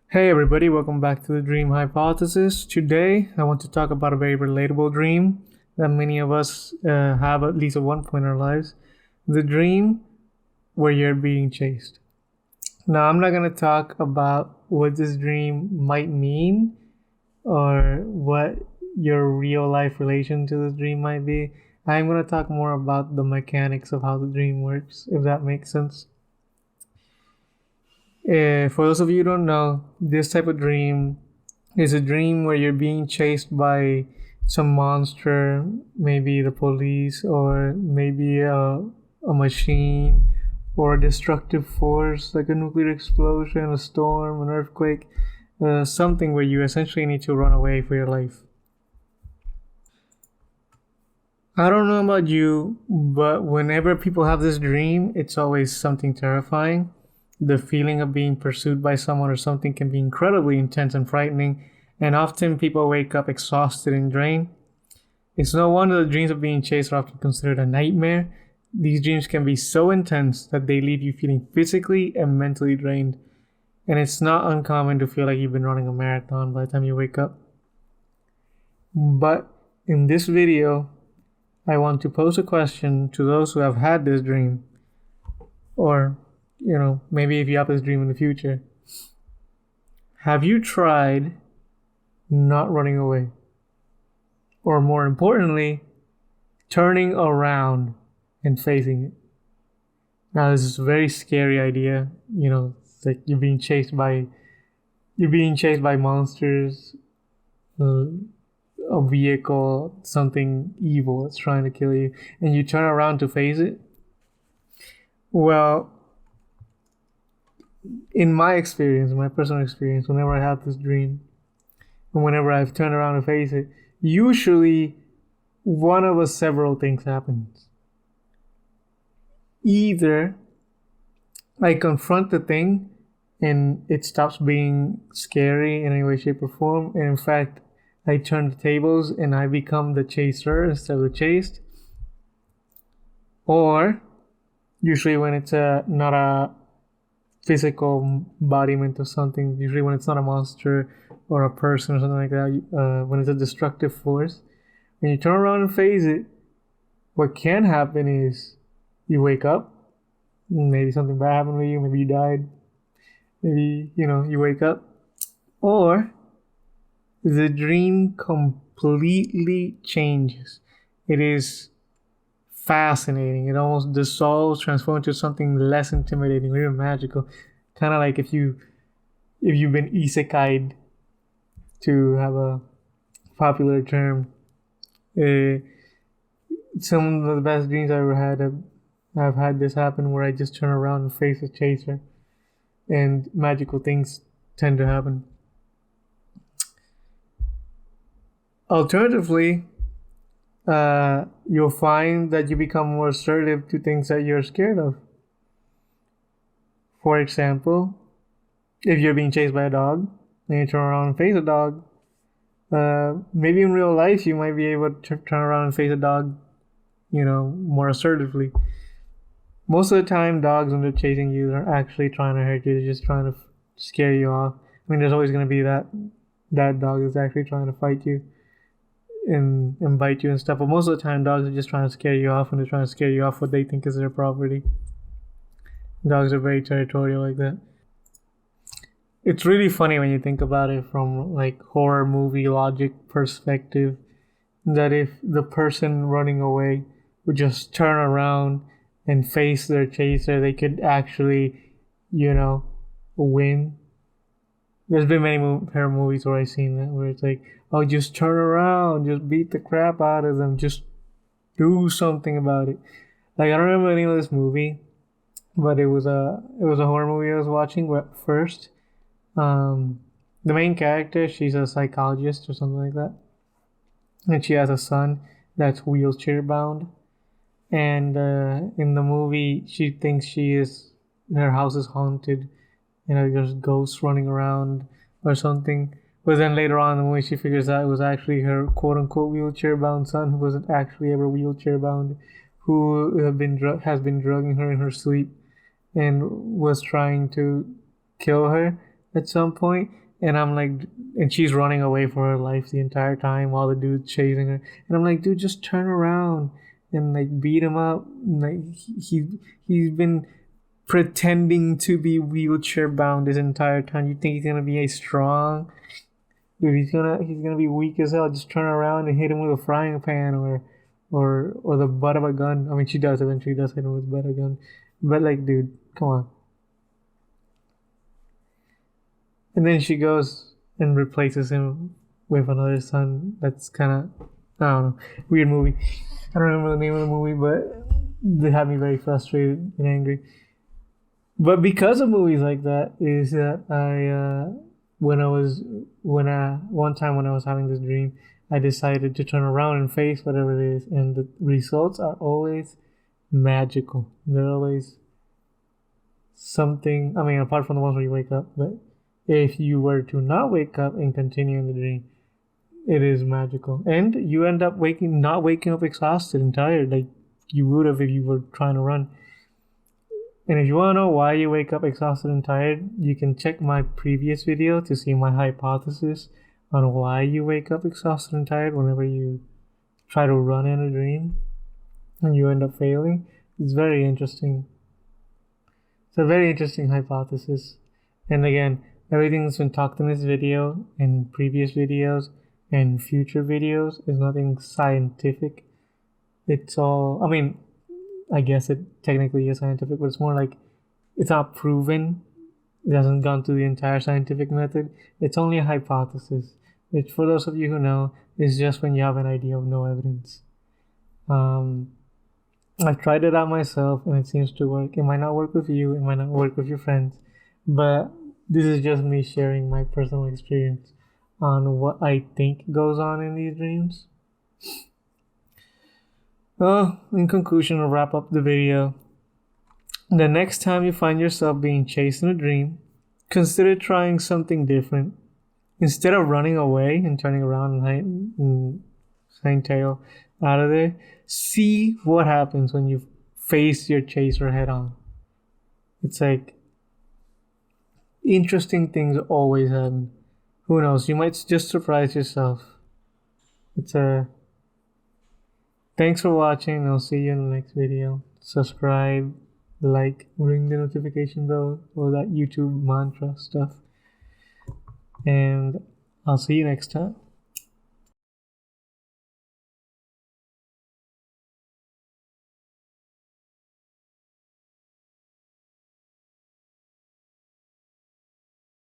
Hey everybody, welcome back to the Dream Hypothesis. Today, I want to talk about a very relatable dream that many of us have at least at one point in our lives. The dream where you're being chased. Now, I'm not going to talk about what this dream might mean or what your real life relation to this dream might be. I'm going to talk more about the mechanics of how the dream works, if that makes sense. For those of you who don't know, this type of dream is a dream where you're being chased by some monster, maybe the police, or maybe a machine, or a destructive force like a nuclear explosion, a storm, an earthquake, something where you essentially need to run away for your life. I don't know about you, but whenever people have this dream, it's always something terrifying. The feeling of being pursued by someone or something can be incredibly intense and frightening, and often people wake up exhausted and drained. It's no wonder the dreams of being chased are often considered a nightmare. These dreams can be so intense that they leave you feeling physically and mentally drained, and it's not uncommon to feel like you've been running a marathon by the time you wake up. But in this video, I want to pose a question to those who have had this dream, or, maybe if you have this dream in the future. Have you tried not running away? Or more importantly, turning around and facing it? Now, this is a very scary idea. It's like you're being chased by monsters, uh, a vehicle, something evil that's trying to kill you, and you turn around to face it. Well, in my experience, my personal experience, whenever I have this dream, and whenever I've turned around to face it, usually one of a several things happens. Either I confront the thing and it stops being scary in any way, shape, or form, and in fact, I turn the tables and I become the chaser instead of the chased. Or usually when it's not a physical embodiment of something, usually when it's not a monster or a person or something like that, when it's a destructive force, when you turn around and face it, what can happen is you wake up, maybe something bad happened to you, maybe you died, maybe, you wake up, or the dream completely changes. It is fascinating. It almost dissolves, transforms into something less intimidating, or even magical. Kind of like if you've been isekai'd, to have a popular term. Uh, some of the best dreams I ever had have had this happen where I just turn around and face a chaser, and magical things tend to happen. Alternatively, you'll find that you become more assertive to things that you're scared of. For example, if you're being chased by a dog and you turn around and face a dog, maybe in real life you might be able to turn around and face a dog, more assertively. Most of the time, dogs, when they're chasing you, they're actually trying to hurt you. They're just trying to scare you off. I mean, there's always going to be that dog is actually trying to fight you and bite you and stuff. But most of the time, dogs are just trying to scare you off, and they're trying to scare you off what they think is their property. Dogs are very territorial like that. It's really funny when you think about it from like horror movie logic perspective, that if the person running away would just turn around and face their chaser, they could actually, you know, win. There's been many horror movies where I've seen that, where it's like, oh, just turn around, just beat the crap out of them, just do something about it. Like, I don't remember the name of this movie, but it was a horror movie I was watching first. Um, the main character, she's a psychologist or something like that, and she has a son that's wheelchair bound. And in the movie, she thinks her house is haunted, there's ghosts running around or something. But then later on in the movie, she figures out it was actually her quote unquote wheelchair bound son, who wasn't actually ever wheelchair bound, who has been drugging her in her sleep and was trying to kill her. at some point, and I'm like, and she's running away for her life the entire time while the dude's chasing her, and I'm like, dude, just turn around and like beat him up. And, like he's been pretending to be wheelchair bound this entire time. You think he's gonna be a strong? Dude, he's gonna be weak as hell. Just turn around and hit him with a frying pan or the butt of a gun. I mean, she does eventually does hit him with the butt of a gun, but like, dude, come on. And then she goes and replaces him with another son. That's kind of, I don't know, weird movie. I don't remember the name of the movie, but they had me very frustrated and angry. But because of movies like that, is that when I one time when I was having this dream, I decided to turn around and face whatever it is, and the results are always magical. They're always something. I mean, apart from the ones where you wake up, but if you were to not wake up and continue in the dream, it is magical, and you end up not waking up exhausted and tired like you would have if you were trying to run. And if you want to know why you wake up exhausted and tired, you can check my previous video to see my hypothesis on why you wake up exhausted and tired whenever you try to run in a dream and you end up failing. It's very interesting. It's a very interesting hypothesis. And again, everything that's been talked in this video and previous videos and future videos is nothing scientific. It's all, I mean, I guess it technically is scientific, but it's more like it's not proven. It hasn't gone through the entire scientific method. It's only a hypothesis, which for those of you who know is just when you have an idea of no evidence. I've tried it out myself and it seems to work. It might not work with you, it might not work with your friends, but this is just me sharing my personal experience on what I think goes on in these dreams. Well, in conclusion, I'll wrap up the video. The next time you find yourself being chased in a dream, consider trying something different. Instead of running away and turning around and hind tail out of there, see what happens when you face your chaser head on. It's like interesting things always happen. Who knows? You might just surprise yourself. Thanks for watching. I'll see you in the next video. Subscribe, like, ring the notification bell, all that YouTube mantra stuff. And I'll see you next time.